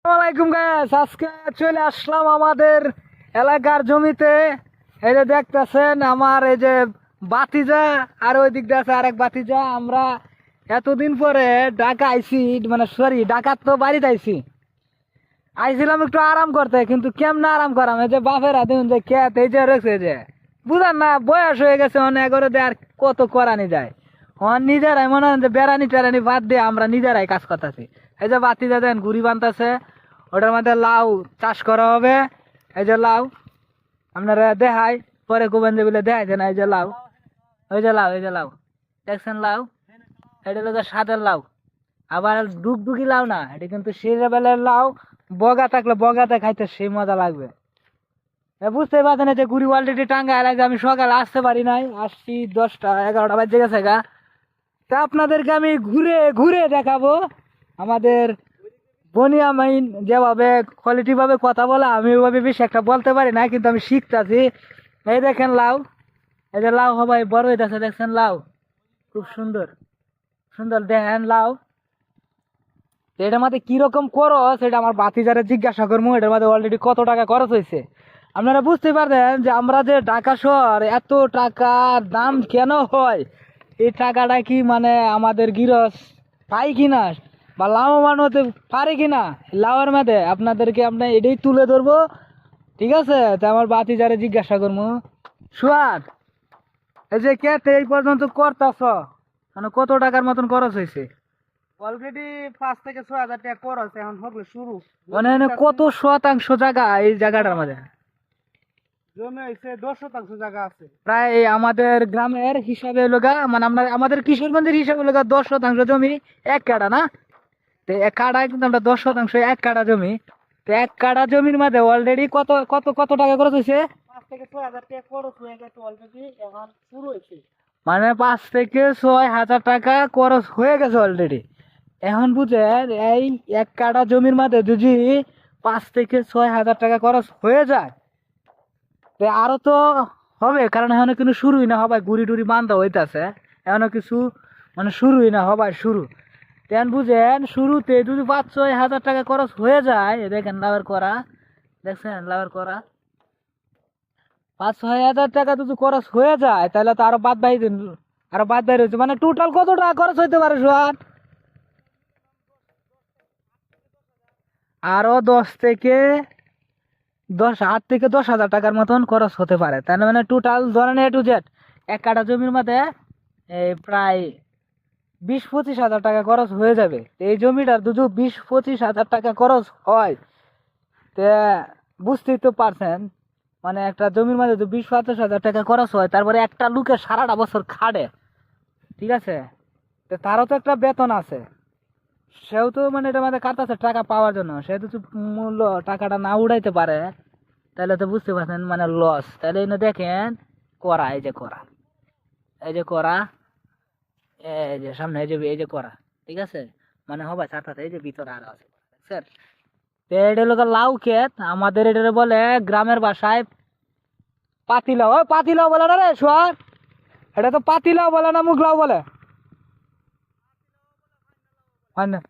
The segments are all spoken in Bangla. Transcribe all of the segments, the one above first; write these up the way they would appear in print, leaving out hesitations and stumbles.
আসসালামাইকুম গাইস, আজকে চলে আসলাম আমাদের এলাকার জমিতে। এই যে দেখতেছেন আমার এই যে বাতিজা, আর ওই দিক দিয়ে আছে আরেক বাতিজা। আমরা এতদিন পরে ঢাকা আইছি, মানে সরি ঢাকার তো বাড়িতে আইছিলাম একটু আরাম করতে, কিন্তু কেমন আরাম করাম? এই যে বাপের দেখুন যে খেত এই যে রয়েছে, যে বুঝান না, বয়স হয়ে গেছে অনেক, করে দিয়ে আর কত করানি যায়। নিজেরাই মনে হয় যে বেড়ানি টেরানি বাদ দিয়ে আমরা নিজেরাই কাজ করতেছি। এই যে বাতিজা দেন ঘুরি বানতেছে, ওটার মধ্যে লাউ চাষ করা হবে। এই যে লাউ আপনারা দেখাই, পরে কোবেন যে বলে দেখাইছে না। এই যে লাউ, ওই যে লাউ, এই যে লাউ দেখছেন লাউ, এটা হলো স্বাদের লাউ। আবার ডুগডুগি লাউ না, এটা কিন্তু সেই লেভেলের লাউ। বগা থাকলে বগাতে খাইতে সেই মজা লাগবে। বুঝতে পারছেন যে গুড়ি অলরেডি টাঙ্গায় লাগে। আমি সকালে আসতে পারি নাই, আসছি 10টা 11টা বাজে গেছে গা। তা আপনাদেরকে আমি ঘুরে ঘুরে দেখাবো আমাদের বনিয়া মাইন যেভাবে কোয়ালিটি ভাবে কথা বলে, আমি ওইভাবে বেশি একটা বলতে পারি না, কিন্তু আমি শিখতেছি। এই দেখেন লাউ, এই যে লাউ সবাই বড় হইতেছে, দেখছেন লাউ খুব সুন্দর সুন্দর দেখেন লাউ। এটার মধ্যে কিরকম খরচ সেটা আমার বাতিজারে জিজ্ঞাসা করবো। এটার মধ্যে অলরেডি কত টাকা খরচ হয়েছে আপনারা বুঝতে পারবেন যে আমরা যে ঢাকা শহর এত টাকার দাম কেন হয়। এই টাকাটা কি মানে আমাদের গিরস পাই কিনা বা লাভবান হতে পারে কিনা লাউয়ের মধ্যে, আপনাদেরকে আমরা এটাই তুলে ধরবো। ঠিক আছে, তো আমার বাতিজারে জিজ্ঞাসা করবো। সুয়াদ, এই যে কেটে এই পর্যন্ত করতেছ, মানে কত টাকার মতন খরচ হয়েছে? অলরেডি 5 থেকে 6 হাজার টাকা খরচ, এখন হবে শুরু। মানে কত শতাংশ জায়গা এই জায়গাটার মধ্যে? জমি হয়েছে 10 শতাংশ জায়গা আছে। প্রায় আমাদের গ্রামের হিসাবে লগা, মানে আমরা আমাদের কিশোরগঞ্জের হিসাবে লগা 10 শতাংশ জমি 1 কাঠা না। তো 1 কাঠা কিন্তু আমরা 10 শতাংশ 1 কাঠা জমি। তো 1 কাঠা জমির মধ্যে অলরেডি কত কত কত টাকা খরচ হয়েছে? 5 থেকে 6 হাজার টাকা খরচ হয়ে গেছে অলরেডি, এখন শুরু হয়েছে। মানে 5 থেকে 6 হাজার টাকা খরচ হয়ে গেছে অলরেডি। এখন বুঝেন এই 1 কাঠা জমির মধ্যে যদি 5 থেকে 6 হাজার টাকা খরচ হয়ে যায়, তো আরো তো হবে, কারণ এখনো কিন্তু শুরুই না হবাই, গুড়ি টুড়ি বান্ধা হইতাছে এখনো কিছু, মানে শুরুই না হবাই শুরু। তেন বুঝেন শুরুতে যদি 5-6 হাজার টাকা খরচ হয়ে যায়, দেখেন লাভের করা, দেখছেন লাভের করা 5-6 হাজার টাকা যদি খরচ হয়ে যায়, তাহলে তো আরো বাদ বাই দিন, আরো বাদ বাই রয়েছে। মানে টোটাল কত টাকা খরচ হইতে পারে সোহান? আরো 8 থেকে 10 হাজার টাকার মতন খরচ হতে পারে। তার মানে টোটাল ধরেন এ টু জেড 1 কাঠা জমির মধ্যে প্রায় 20-25 হাজার টাকা খরচ হয়ে যাবে। এই জমিটার যদি 20-25 হাজার টাকা খরচ হয়, তে বুঝতেই তো পারছেন, মানে একটা জমির মধ্যে যদি 20-25 হাজার টাকা খরচ হয়, তারপরে একটা লোকে সারাটা বছর খাটে, ঠিক আছে, তো তারও তো একটা বেতন আছে। সেও তো মানে এটার মধ্যে কাটতেছে টাকা পাওয়ার জন্য, সে তো মূল্য টাকাটা না উড়াইতে পারে, তাহলে তো বুঝতে পারছেন মানে লস। তাহলে এনে দেখেন করা, এই যে করা, এই যে করা, এই যে সামনে এই যে করা, ঠিক আছে, মানে হবে ছাড়তে এই যে ভিতরে আরো আছে স্যার। তো এটা হলো লাউ ক্ষেত, আমাদের এটা বলে গ্রামের ভাষায় পাতিলাও। ওই পাতিলাও বলে না রে সোয়ার, এটা তো পাতিলাও বলে না, মুগলাও বলে হয় না?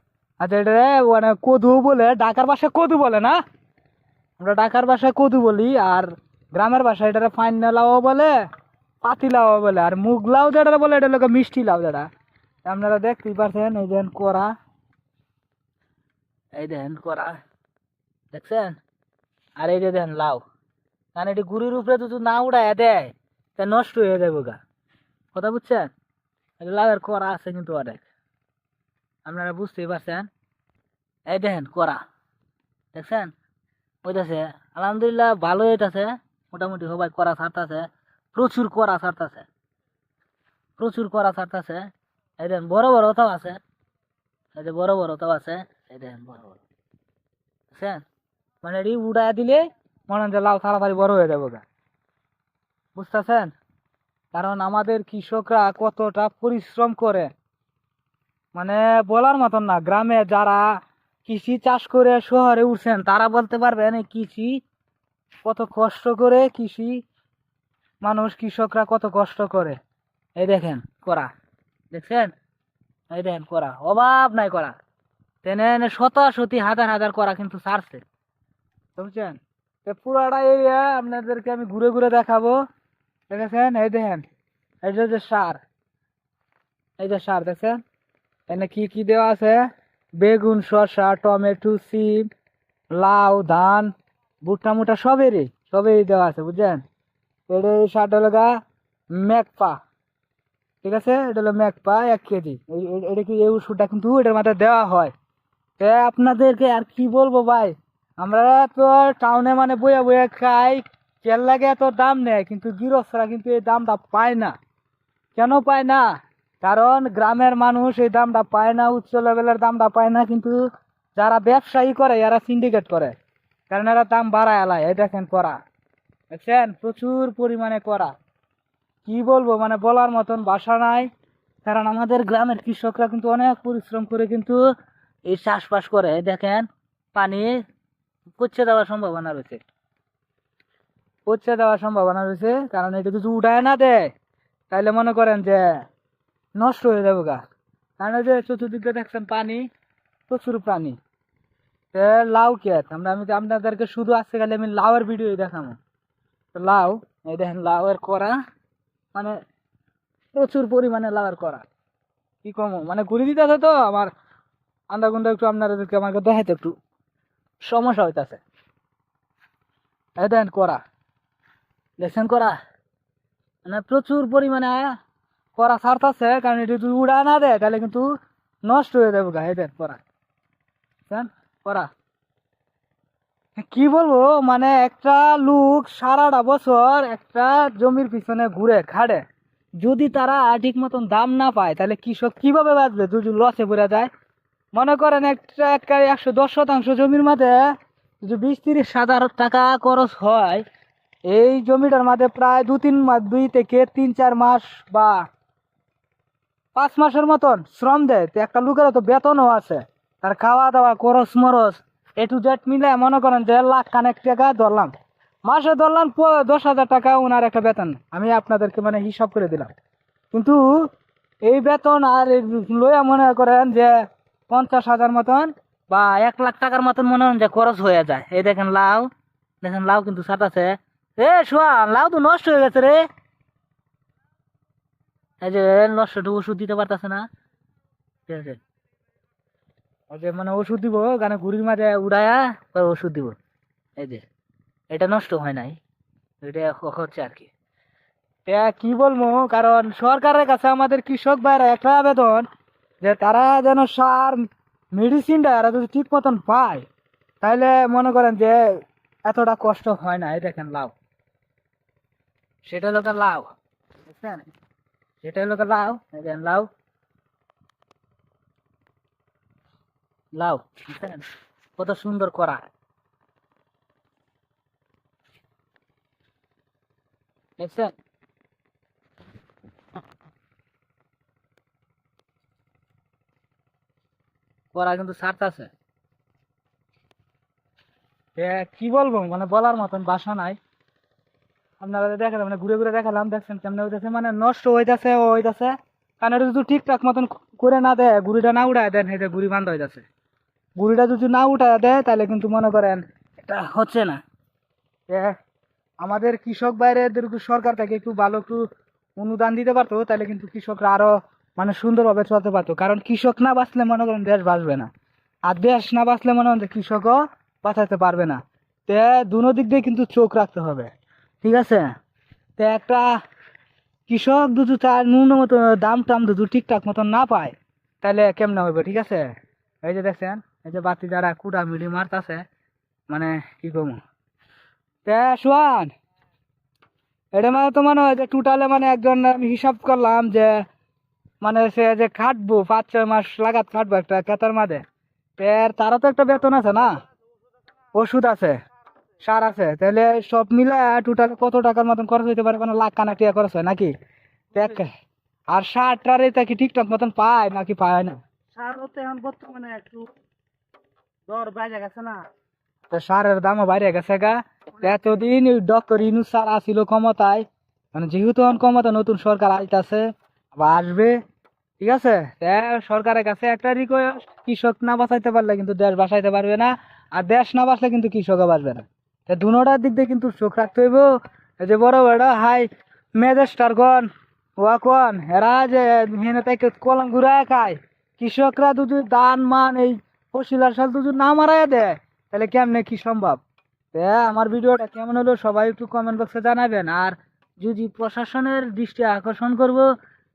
আচ্ছা, এটা মানে কদু বলে, ঢাকার ভাষায় কদু বলে না, আমরা ঢাকার ভাষায় কদু বলি, আর গ্রামের ভাষায় এটা ফাইনা লাউ বলে, পাতি লাউ বলে, আর মুগ লাউ যেটা বলে এটা লোক মিষ্টি লাউ যেটা। আপনারা দেখতেই পাচ্ছেন, এই দেন করা, এই দেন করা, দেখছেন, আর এই যে দেন লাউ। কারণ এটি গুড়ির উপরে যদি না উড়াইয়া দেয় তা নষ্ট হয়ে যাবে গা, কথা বুঝছেন? লাউয়ের করা আছে কিন্তু অনেক, আপনারা বুঝতেই পারছেন। এই দেখেন করা, দেখছেন হইতাছে, আলহামদুলিল্লাহ ভালো হইতাছে, মোটামুটি সবাই করা ছাড়তাছে, প্রচুর করা ছাড়তাছে, প্রচুর করা ছাড়তাছে। এই দেখেন বড় বড় তাও আছে, এই যে বড় বড় তাও আছে, এই দেখেন বড় বড়, বুঝছেন? মানে এটি উড়াইয়া দিলে মনে হয় যে লাউ তাড়াতাড়ি বড় হয়ে যাবে গা, বুঝতেছেন? কারণ আমাদের কৃষকরা কতটা পরিশ্রম করে, মানে বলার মতন না। গ্রামে যারা কৃষি চাষ করে শহরে উঠছেন তারা বলতে পারবেন এই কৃষি কত কষ্ট করে, কৃষি মানুষ কৃষকরা কত কষ্ট করে। এই দেখেন করা, দেখছেন, এই দেখেন করা, অভাব নাই করা। তো তেনে শতাশতি হাজার হাজার করা কিন্তু ছাড়ছে, বুঝছেন? তো পুরাটা এরিয়া আপনাদেরকে আমি ঘুরে ঘুরে দেখাবো। দেখেছেন, এই দেখেন, এই যে সার, এই যে সার দেখছেন, এখানে কি কি দেওয়া আছে? বেগুন, শসা, টমেটো, সিম, লাউ, ধান, ভুট্টা মুটা সবেরই দেওয়া আছে, বুঝছেন? এটা এই সারটা হলো গা ম্যাকপা, ঠিক আছে? এটা হলো ম্যাকপা 1 কেজি। এটা কি এই ওষুধটা কিন্তু এটার মাথায় দেওয়া হয়। তো আপনাদেরকে আর কি বলবো ভাই, আমরা তো টাউনে মানে বইয়া বইয়া খাই, তেল লাগে এত দাম নেয়, কিন্তু গৃহস্থরা কিন্তু এই দামটা পায় না। কেন পায় না? কারণ গ্রামের মানুষ এই দামটা পায় না, উচ্চ লেভেলের দামটা পায় না, কিন্তু যারা ব্যবসায়ী করে এরা সিন্ডিকেট করে, কারণ এরা দাম বাড়ায় আলায়। এই দেখেন করা, দেখছেন, প্রচুর পরিমাণে করা। কি বলবো, মানে বলার মতন ভাষা নাই। কারণ আমাদের গ্রামের কৃষকরা কিন্তু অনেক পরিশ্রম করে কিন্তু এই চাষবাস করে। এই দেখেন, পানি পচে দেওয়ার সম্ভাবনা রয়েছে, কারণ এটা যদি উঠায় না দেয় তাহলে মনে করেন যে নষ্ট হয়ে যাবে গা। কারণ এই যে চতুর্দিকে দেখছেন পানি, প্রচুর প্রাণী। লাউ ক্ষেত, আমি আপনাদেরকে শুধু আজকে খালি আমি লাউয়ের ভিডিও দেখাবো। তো লাউ, এই দেখেন লাউয়ের করা, মানে প্রচুর পরিমাণে লাউয়ের করা। কি কম, মানে ঘুরে দিতে আছে তো আমার আন্দা গুন্দা একটু আপনাদেরকে আমাকে দেখাইতে একটু সমস্যা হইতাছে। এই দেখেন করা, দেখছেন করা, মানে প্রচুর পরিমাণে করা ছাড়তাছে। কারণ এটা যদি উড়া না দেয় তাহলে কিন্তু নষ্ট হয়ে যাবে গা। এই দেন করা, করা কি বলবো, মানে একটা লোক সারাটা বছর একটা জমির পিছনে ঘুরে খাড়ে, যদি তারা ঠিক মতন দাম না পায় তাহলে কৃষক কিভাবে বাঁচবে? যদি লসে পড়ে যায়, মনে করেন একটা 110% জমির মাঝে যদি 20-30 হাজার টাকা খরচ হয়, এই জমিটার মাঝে প্রায় 2-3 মাস, 2 থেকে 3-4 মাস বা 5 মাসের মতন শ্রম দেয়। তো একটা লোকের তো বেতনও আছে, তার খাওয়া দাওয়া খরচ মরচ A to Z মিলে মনে করেন যে 1,00,000 টাকা ধরলাম, মাসে ধরলাম 10,000 টাকা ওনার একটা বেতন, আমি আপনাদেরকে মানে হিসাব করে দিলাম। কিন্তু এই বেতন আর লইয়া মনে করেন যে 50,000 মতন বা 1,00,000 টাকার মতন মনে হয় যে খরচ হয়ে যায়। এই দেখেন লাউ, দেখেন লাউ কিন্তু ছাড়াছে। শোয়ান, লাউ তো নষ্ট হয়ে গেছে রে। এই যে নষ্ট, ওষুধ দিতে পারতেছে না, ঠিক আছে? ওই যে মানে ওষুধ দিব, গানে ঘুড়ির মাঝে উড়ায়া ওষুধ দিব। এই যে এটা নষ্ট হয় নাই, এটা হচ্ছে আর কি। কি বলবো, কারণ সরকারের কাছে আমাদের কৃষক ভাইরা একটা আবেদন যে তারা যেন সার মেডিসিনটা এরা যদি ঠিক মতন পায় তাহলে মনে করেন যে এতটা কষ্ট হয় না। এই দেখেন লাউ, সেটা হলো লাউ, বুঝছেন? সেটা হলো লাউ, এই দেখেন লাউ, লাউ, বুঝছেন কত সুন্দর করা, দেখছেন? করা কিন্তু ছাড়তাছে। কি বলবো, মানে বলার মতন ভাষা নাই। আপনারা দেখালাম, মানে ঘুরে ঘুরে দেখালাম, দেখছেন কেমন হইতেছে, মানে নষ্ট হইতাছে। কারণ এটা যদি ঠিকঠাক মতন করে না দেয়, গুড়িটা না উঠায় দেন, এই যে গুড়ি বান্ধ হইতাছে, গুড়িটা যদি না উঠায় দেয় তাহলে কিন্তু মনে করেন এটা হচ্ছে না। আমাদের কৃষক বাইরেদের সরকার থেকে একটু ভালো একটু অনুদান দিতে পারতো, তাহলে কিন্তু কৃষকরা আরো মানে সুন্দরভাবে চলতে পারতো। কারণ কৃষক না বাঁচলে মনে করেন দেশ বাঁচবে না, আর দেশ না বাঁচলে মনে করেন কৃষকও বাঁচাতে পারবে না। দুনো দিক দিয়ে কিন্তু চোখ রাখতে হবে, ঠিক আছে? একটা কৃষক যদি তার ন্যূনতম দাম টাম যদি ঠিকঠাক মতন না পায় তাহলে কেমনে হইবে, ঠিক আছে? এই যে দেখছেন, এই যে বাতি যারা কুড়া মিড়ি মারতাছে, মানে কি কমু। শোয়ান, এটা মানে তো মনে হয় যে টোটালে মানে একজন আমি হিসাব করলাম যে মানে সে যে খাটবো 5-6 মাস লাগাত খাটবো একটা খেতার মাঝে, তারও তো একটা বেতন আছে না, ওষুধ আছে, সার আছে, তাহলে সব মিলে টোটাল কত টাকার মতন খরচ হইতে পারে? মানে 1,00,000 টাকা খরচ হয় নাকি? আর সারটারে তা কি ঠিকঠাক মতন পায় নাকি পায় না? সার তো এখন বর্তমানে একটু দর বাইরে গেছে না। তো সারের দামও বাইরে গেছে গা। এতদিন ডক্টর ইউনূস স্যার আসিল ক্ষমতায়, মানে যেহেতু এখন ক্ষমতা নতুন সরকার আইতাছে বা আসবে, ঠিক আছে? সরকারের কাছে একটা রিকোয়েস্ট, কৃষক না বাঁচাইতে পারলে কিন্তু দেশ বাঁচাইতে পারবে না, আর দেশ না বাঁচলে কিন্তু কৃষকও বাঁচবে না। দুটার দিক দিয়ে কিন্তু চোখ রাখতে হইব। এই যে বড় বড় হাই ম্যাজিস্ট্রারগণ ওয়াকন এরা যে মেহনত কলম ঘুরায় খায়, কৃষকরা যদি দান মান এই ফসিলার সাল যদি না মারাই দেয়, তাহলে কেমনে কি সম্ভব? আমার ভিডিওটা কেমন হলো সবাই একটু কমেন্ট বক্সে জানাবেন। আর যদি প্রশাসনের দৃষ্টি আকর্ষণ করব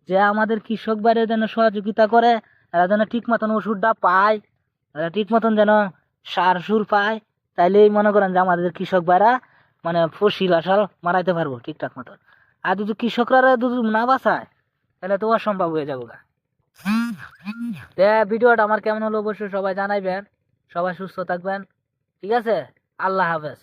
যে আমাদের কৃষক বাইরে যেন সহযোগিতা করে, এরা যেন ঠিক মতন ওষুধটা পায়, এরা ঠিক মতন যেন সার সুর পায়, তাইলেই মনে করেন যে আমাদের কৃষক বাইরা মানে ফসিল আসাল মারাইতে পারবো ঠিকঠাক মতন। আর যদি কৃষকরা যদি না বাঁচায়, তাহলে তো অসম্ভব হয়ে যাবো গা। ভিডিওটা আমার কেমন হলো অবশ্যই সবাই জানাইবেন। সবাই সুস্থ থাকবেন, ঠিক আছে? আল্লাহ হাফেজ।